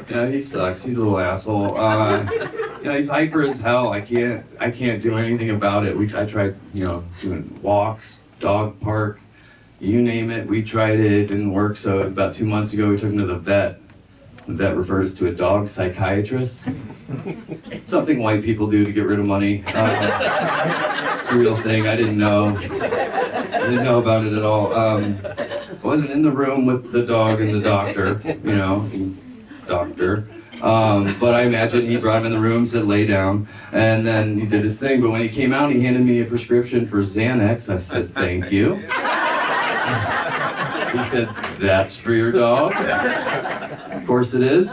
Yeah, he sucks. He's a little asshole. He's hyper as hell. I can't do anything about it. I tried, doing walks, dog park, you name it. We tried it. It didn't work. So about 2 months ago, we took him to the vet. The vet refers to a dog psychiatrist. Something white people do to get rid of money. It's a real thing. I didn't know about it at all. I wasn't in the room with the dog and the doctor, doctor. But I imagine he brought him in the room, said lay down, and then he did his thing. But when he came out, he handed me a prescription for Xanax. I said, thank you. He said, that's for your dog? Of course it is.